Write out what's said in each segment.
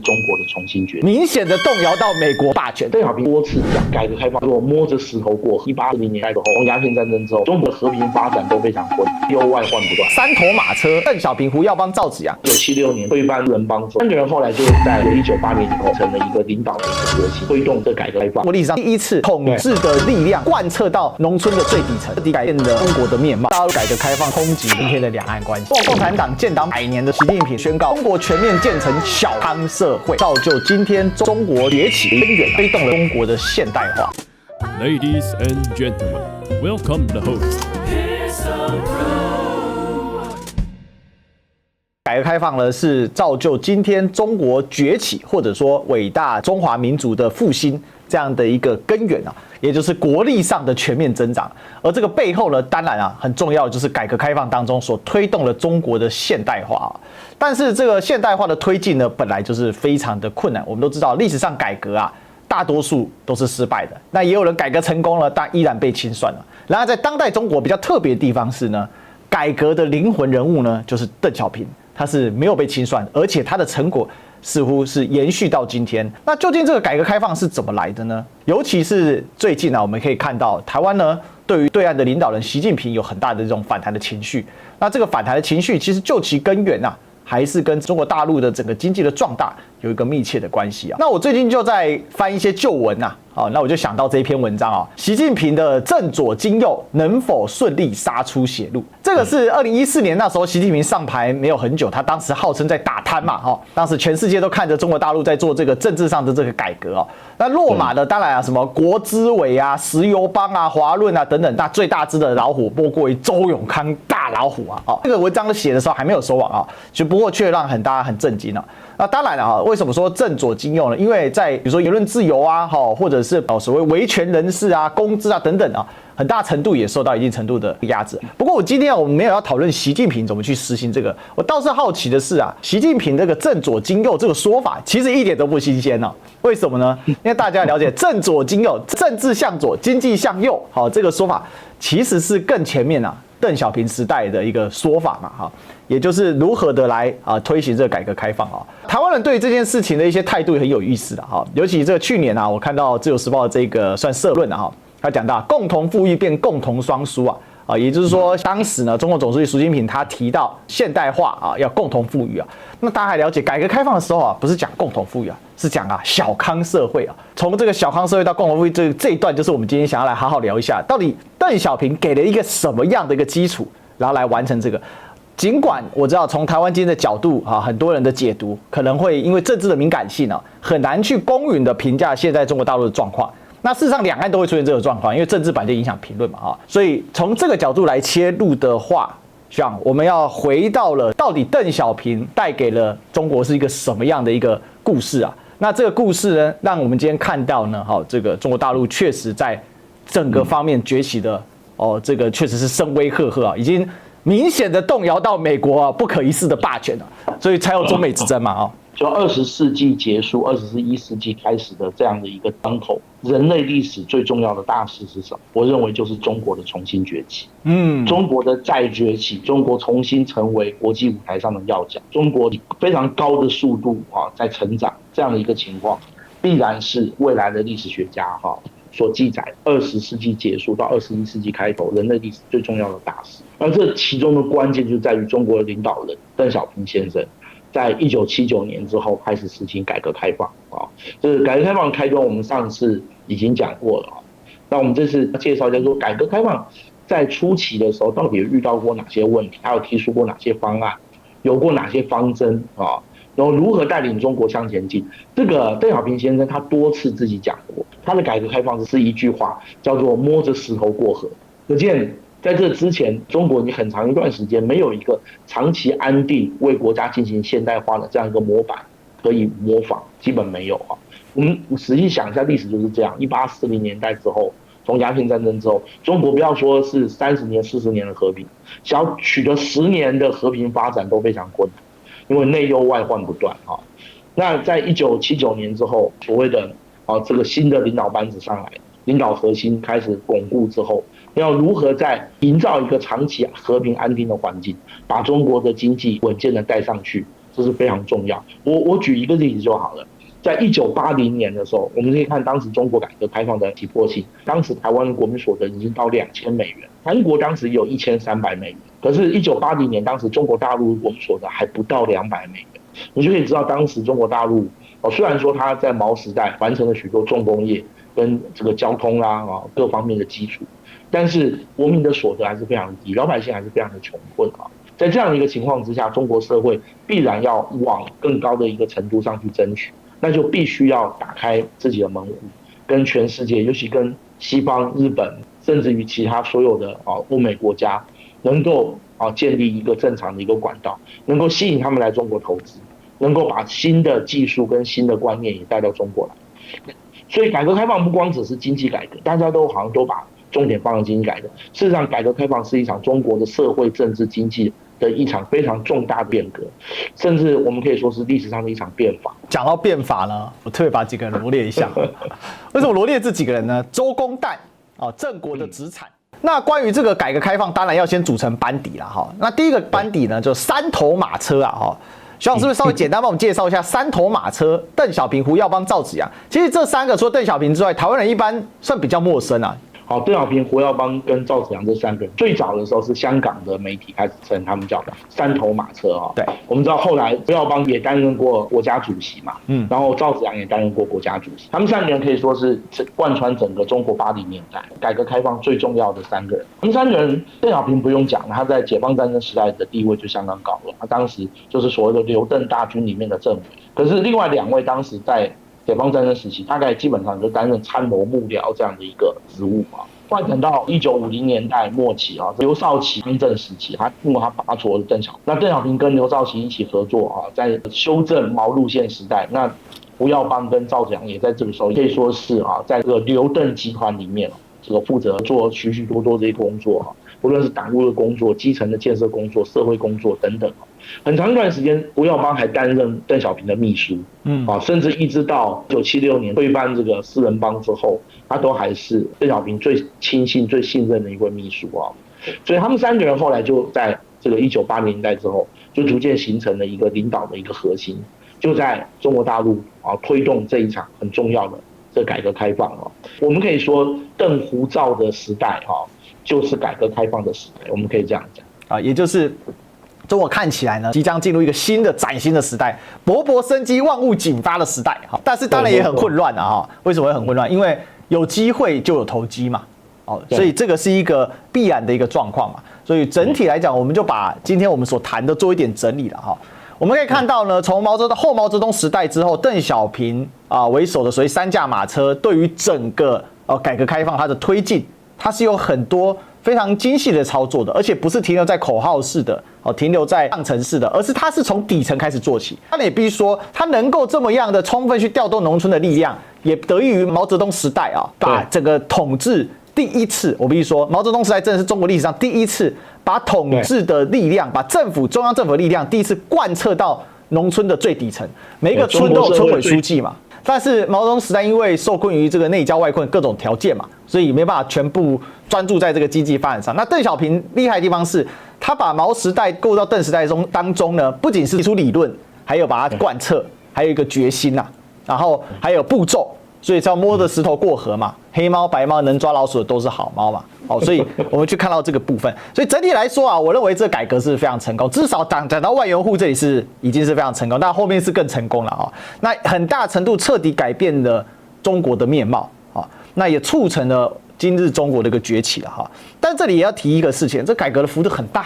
中国的重新崛起，明显的动摇到美国霸权。邓小平多次讲改革开放，如果摸着石头过河。1840年代之后，从鸦片战争之后，中国的和平发展都非常混乱，内忧外患不断。三头马车，邓小平、胡耀邦、赵紫阳。1976年推翻人邦之后，3个人后来就在1980年以后成了一个领导的一个国旗，推动这改革开放。中国历史上第一次统治的力量贯彻到农村的最底层，彻底改变了中国的面貌。大陆改革开放冲击今天的两岸关系。共产党建党100年的习近平宣告，中国全面建成小康社会，造就今天中国崛起根源，推动了中国的现代化。Ladies and gentlemen, welcome the host. 改革开放呢，是造就今天中国崛起，或者说伟大中华民族的复兴这样的一个根源啊，也就是国力上的全面增长。而这个背后呢，当然啊，很重要的就是改革开放当中所推动了中国的现代化啊。但是这个现代化的推进呢，本来就是非常的困难。我们都知道，历史上改革啊，大多数都是失败的。那也有人改革成功了，但依然被清算了。然而在当代中国比较特别的地方是呢，改革的灵魂人物呢，就是邓小平。它是没有被清算，而且它的成果似乎是延续到今天。那究竟这个改革开放是怎么来的呢？尤其是最近啊，我们可以看到台湾呢，对于对岸的领导人习近平有很大的这种反弹的情绪。那这个反弹的情绪，其实就其根源啊，还是跟中国大陆的整个经济的壮大有一个密切的关系啊。那我最近就在翻一些旧文啊，那我就想到这一篇文章啊，习近平的正左金右能否顺利杀出血路？这个是2014年那时候习近平上台没有很久，他当时号称在打贪嘛，当时全世界都看着中国大陆在做这个政治上的这个改革哦。那落马的当然啊，什么国资委啊、石油帮啊、华润啊等等，那最大只的老虎莫过于周永康大老虎啊。这个文章写的时候还没有收网啊，就不过却让大家很震惊啊。那当然了啊，为什么说正左金右呢？因为在比如说言论自由啊，或者是所谓维权人士啊、公知啊等等啊，很大程度也受到一定程度的压制。不过我今天我们没有要讨论习近平怎么去实行这个，我倒是好奇的是啊，习近平这个正左金右这个说法其实一点都不新鲜哦。为什么呢？因为大家了解正左金右，政治向左，经济向右，这个说法其实是更前面啊。邓小平时代的一个说法嘛，也就是如何的来推行这个改革开放啊。台湾人对这件事情的一些态度也很有意思的哈，尤其这个去年啊，我看到《自由时报》这个算社论啊，他讲到共同富裕变共同双输啊，也就是说当时呢，中国总书记习近平他提到现代化啊，要共同富裕啊。那大家还了解改革开放的时候啊，不是讲共同富裕啊，是讲小康社会啊。从这个小康社会到共同富裕这一段，就是我们今天想要来好好聊一下，到底邓小平给了一个什么样的一个基础，然后来完成这个。尽管我知道从台湾今天的角度啊，很多人的解读可能会因为政治的敏感性啊，很难去公允的评价现在中国大陆的状况。那事实上，两岸都会出现这个状况，因为政治本来就影响评论嘛所以从这个角度来切入的话，像我们要回到了到底邓小平带给了中国是一个什么样的一个故事啊？那这个故事呢，让我们今天看到呢，这个中国大陆确实在整个方面崛起的这个确实是声威赫赫啊，已经明显的动摇到美国不可一世的霸权了，所以才有中美之争嘛就20世纪结束21世纪开始的这样的一个当口，人类历史最重要的大事是什么？我认为就是中国的重新崛起。中国的再崛起，中国重新成为国际舞台上的要角，中国以非常高的速度在成长，这样的一个情况，必然是未来的历史学家所记载20世纪结束到21世纪开头人类历史最重要的大事。而这其中的关键就在于中国的领导人邓小平先生。在1979年之后开始实行改革开放这个改革开放的开端我们上次已经讲过了那我们这次介绍一下说改革开放在初期的时候到底遇到过哪些问题，还有提出过哪些方案，有过哪些方针然后如何带领中国向前进。这个邓小平先生他多次自己讲过，他的改革开放是一句话叫做摸着石头过河。可见在这之前，中国已经很长一段时间没有一个长期安定为国家进行现代化的这样一个模板可以模仿，基本没有我们实际想一下，历史就是这样：1840年代之后，从鸦片战争之后，中国不要说是30年、40年的和平，想要取得10年的和平发展都非常困难，因为内忧外患不断那在1979年之后，所谓的这个新的领导班子上来，领导核心开始巩固之后。要如何在营造一个长期和平安定的环境，把中国的经济稳健的带上去，这是非常重要。我举一个例子就好了。在1980年的时候，我们可以看当时中国改革开放的急迫性，当时台湾的国民所得已经到$2000，韩国当时有$1300，可是1980年当时中国大陆国民所得还不到$200，你就可以知道当时中国大陆虽然说它在毛时代完成了许多重工业跟这个交通各方面的基础，但是国民的所得还是非常低，老百姓还是非常的穷困在这样的一个情况之下，中国社会必然要往更高的一个程度上去争取，那就必须要打开自己的门户，跟全世界，尤其跟西方、日本，甚至于其他所有的欧美国家，能够建立一个正常的一个管道，能够吸引他们来中国投资，能够把新的技术跟新的观念也带到中国来。所以改革开放不光只是经济改革，大家都好像都把重点放在经济改革，事实上改革开放是一场中国的社会、政治、经济的一场非常重大的变革，甚至我们可以说是历史上的一场变法。讲到变法呢，我特别把几个人罗列一下。为什么罗列这几个人呢？周公旦郑国的子产。那关于这个改革开放，当然要先组成班底啦哈。那第一个班底呢，就三头马车哈。徐老师是不是稍微简单帮我们介绍一下三头马车？邓小平、胡耀邦、赵紫阳。其实这三个除了邓小平之外，台湾人一般算比较陌生啊。好，邓小平、胡耀邦跟赵紫阳这三个人，最早的时候是香港的媒体开始称他们叫三头马车对，我们知道后来胡耀邦也担任过国家主席嘛，然后赵紫阳也担任过国家主席，他们三个人可以说是贯穿整个中国80年代改革开放最重要的三个人。他们三个人，邓小平不用讲，他在解放战争时代的地位就相当高了，他当时就是所谓的刘邓大军里面的政委。可是另外两位当时在解放战争时期，大概基本上就担任参谋幕僚这样的一个职务后来等到1950年代末期刘少奇当政时期，因为他拔擢了邓小平，那邓小平跟刘少奇一起合作在修正毛路线时代，那胡耀邦跟赵紫阳也在这个时候可以说是在这个刘邓集团里面这个负责做许许多多这些工作不论是党务的工作、基层的建设工作、社会工作等等很长一段时间，胡耀邦还担任邓小平的秘书，甚至一直到1976年推翻这个四人帮之后，他都还是邓小平最亲信、最信任的一位秘书所以他们三个人后来就在这个1980年代之后，就逐渐形成了一个领导的一个核心，就在中国大陆推动这一场很重要的这改革开放我们可以说邓胡赵的时代就是改革开放的时代，我们可以这样讲也就是中国看起来呢，即将进入一个新的崭新的时代，勃勃生机、万物锦发的时代但是当然也很混乱为什么会很混乱？因为有机会就有投机嘛所以这个是一个必然的一个状况嘛。所以整体来讲，我们就把今天我们所谈的做一点整理了我们可以看到呢，从后毛泽东时代之后，邓小平为首的所谓三驾马车，对于整个改革开放它的推进，它是有很多非常精细的操作的，而且不是停留在口号式的停留在上层式的，而是它是从底层开始做起。当然也必须说，它能够这么样的充分去调动农村的力量，也得益于毛泽东时代把整个统治第一次，我必须说，毛泽东时代真的是中国历史上第一次把统治的力量，把中央政府的力量第一次贯彻到农村的最底层，每一个村都有村委书记嘛。但是毛泽东时代因为受困于这个内交外困各种条件嘛，所以没办法全部专注在这个经济发展上。那邓小平厉害的地方是，他把毛时代过到邓时代当中呢，不仅是提出理论，还有把它贯彻，还有一个决心然后还有步骤。所以叫摸着石头过河嘛，黑猫白猫能抓老鼠的都是好猫嘛。所以我们去看到这个部分。所以整体来说我认为这个改革是非常成功，至少讲到万元户这里已经是非常成功，但后面是更成功了那很大程度彻底改变了中国的面貌那也促成了今日中国的一个崛起了但这里也要提一个事情，这改革的幅度很大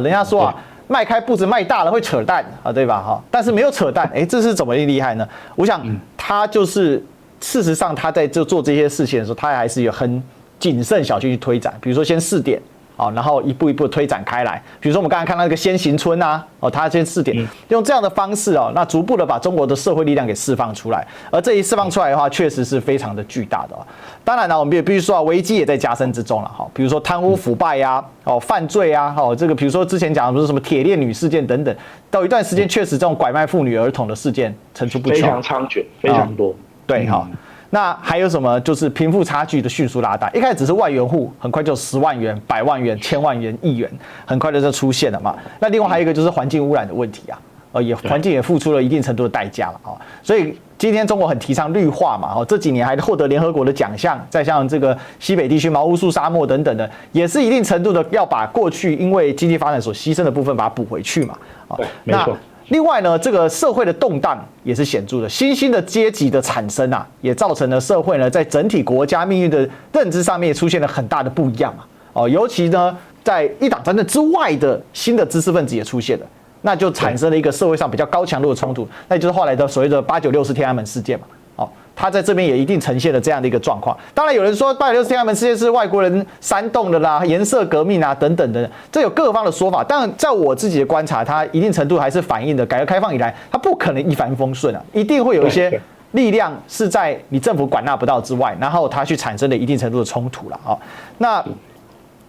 人家说迈开步子迈大了会扯淡对吧但是没有扯淡，这是怎么厉害呢？我想他就是事实上他在做这些事情的时候，他还是有很谨慎小心去推展，比如说先试点然后一步一步推展开来。比如说我们刚才看到那个先行村他先试点，用这样的方式那逐步的把中国的社会力量给释放出来。而这一释放出来的话，确实是非常的巨大的当然我们也必须说危机也在加深之中了比如说贪污腐败犯罪这个比如说之前讲的不是什么铁链女事件等等，到一段时间确实这种拐卖妇女儿童的事件层出不穷，非常猖獗，非常多。对那还有什么？就是贫富差距的迅速拉大。一开始只是万元户，很快就10万元、100万元、1000万元、1亿元，很快的就出现了嘛。那另外还有一个就是环境污染的问题也环境也付出了一定程度的代价了啊。所以今天中国很提倡绿化嘛，这几年还获得联合国的奖项，再像这个西北地区毛乌素沙漠等等的，也是一定程度的要把过去因为经济发展所牺牲的部分把它补回去嘛。对，没错。另外呢，这个社会的动荡也是显著的，新兴的阶级的产生啊，也造成了社会呢在整体国家命运的认知上面出现了很大的不一样嘛。尤其呢在一党专政之外的新的知识分子也出现了。那就产生了一个社会上比较高强度的冲突，那也就是后来的所谓的896天安门事件嘛。他在这边也一定呈现了这样的一个状况。当然有人说896天安门事件是外国人煽动的啦，颜色革命啊等等的，这有各方的说法。但在我自己的观察，它一定程度还是反映的改革开放以来，它不可能一帆风顺啊，一定会有一些力量是在你政府管纳不到之外，然后它去产生了一定程度的冲突了。那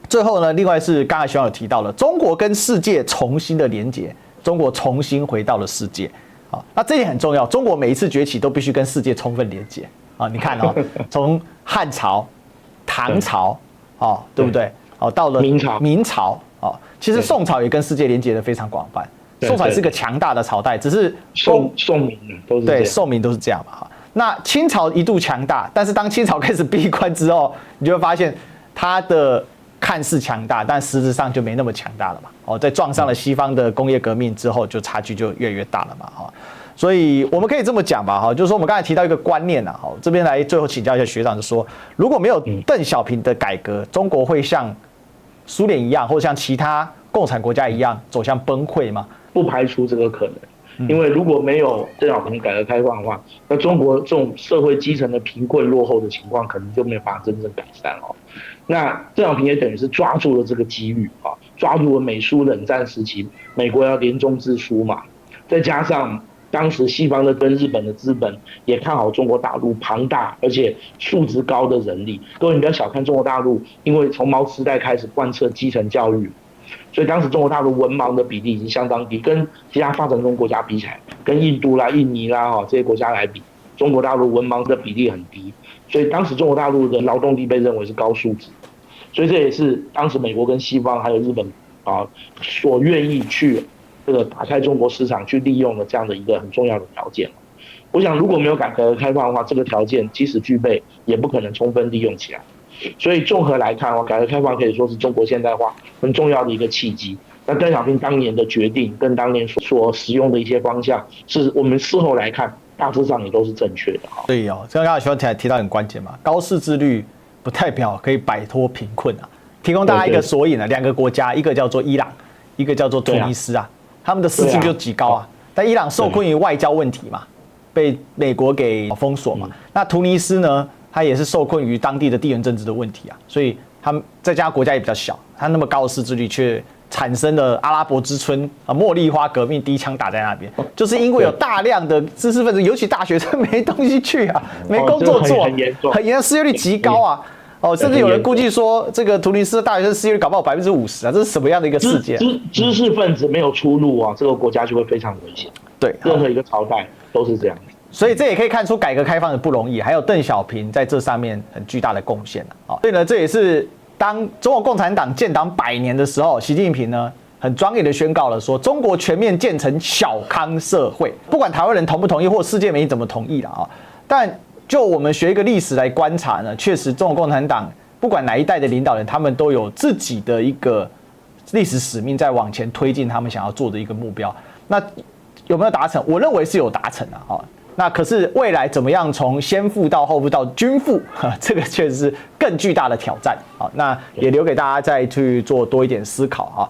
最后呢，另外是刚才徐老有提到了，中国跟世界重新的连结，中国重新回到了世界。那这点很重要，中国每一次崛起都必须跟世界充分连结你看从汉朝、唐朝对不对？到了明朝其实宋朝也跟世界连结的非常广泛。宋朝是个强大的朝代，只是宋明都是对宋明都是这样嘛。那清朝一度强大，但是当清朝开始闭关之后，你就会发现它的看似强大，但实质上就没那么强大了嘛。在撞上了西方的工业革命之后，就差距就越来越大了嘛。所以我们可以这么讲吧，就是说我们刚才提到一个观念啊，这边来最后请教一下学长，就说如果没有邓小平的改革，中国会像苏联一样，或者像其他共产国家一样走向崩溃吗？不排除这个可能，因为如果没有邓小平改革开放的话，那中国这种社会基层的贫困落后的情况可能就没有办法真正改善那邓小平也等于是抓住了这个机遇抓住了美苏冷战时期美国要联中制苏嘛，再加上当时西方的跟日本的资本也看好中国大陆庞大而且素质高的人力。各位你不要小看中国大陆，因为从毛时代开始贯彻基层教育，所以当时中国大陆文盲的比例已经相当低，跟其他发展中国家比起来，跟印度啦、印尼啦这些国家来比，中国大陆文盲的比例很低，所以当时中国大陆的劳动力被认为是高素质，所以这也是当时美国跟西方还有日本所愿意去这个打开中国市场去利用的这样的一个很重要的条件。我想如果没有改革开放的话，这个条件即使具备也不可能充分利用起来。所以综合来看改革开放可以说是中国现代化很重要的一个契机。那邓小平当年的决定跟当年所使用的一些方向，是我们事后来看大致上也都是正确的。对这刚才徐老提到很关键嘛，高识字率不代表可以摆脱贫困提供大家一个索引两个国家，一个叫做伊朗，一个叫做突尼斯他们的识字率就极高但伊朗受困于外交问题嘛，被美国给封锁嘛。那突尼斯呢，它也是受困于当地的地缘政治的问题所以他们再加上国家也比较小，它那么高的识字率却产生了阿拉伯之春茉莉花革命第一枪打在那边，就是因为有大量的知识分子，尤其大学生没东西去没工作做，很严重，失业率极高甚至有人估计说，这个突尼斯的大学生失业率搞不好50%这是什么样的一个事件？知识分子没有出路这个国家就会非常危险。对，任何一个朝代都是这样。所以这也可以看出改革开放的不容易，还有邓小平在这上面很巨大的贡献所以呢，这也是当中国共产党建党100年的时候，习近平呢很庄严的宣告了说，中国全面建成小康社会。不管台湾人同不同意，或世界媒体怎么同意了但就我们学一个历史来观察呢，确实中国共产党不管哪一代的领导人，他们都有自己的一个历史使命，在往前推进他们想要做的一个目标。那有没有达成？我认为是有达成那可是未来怎么样从先富到后富到均富，这个确实是更巨大的挑战那也留给大家再去做多一点思考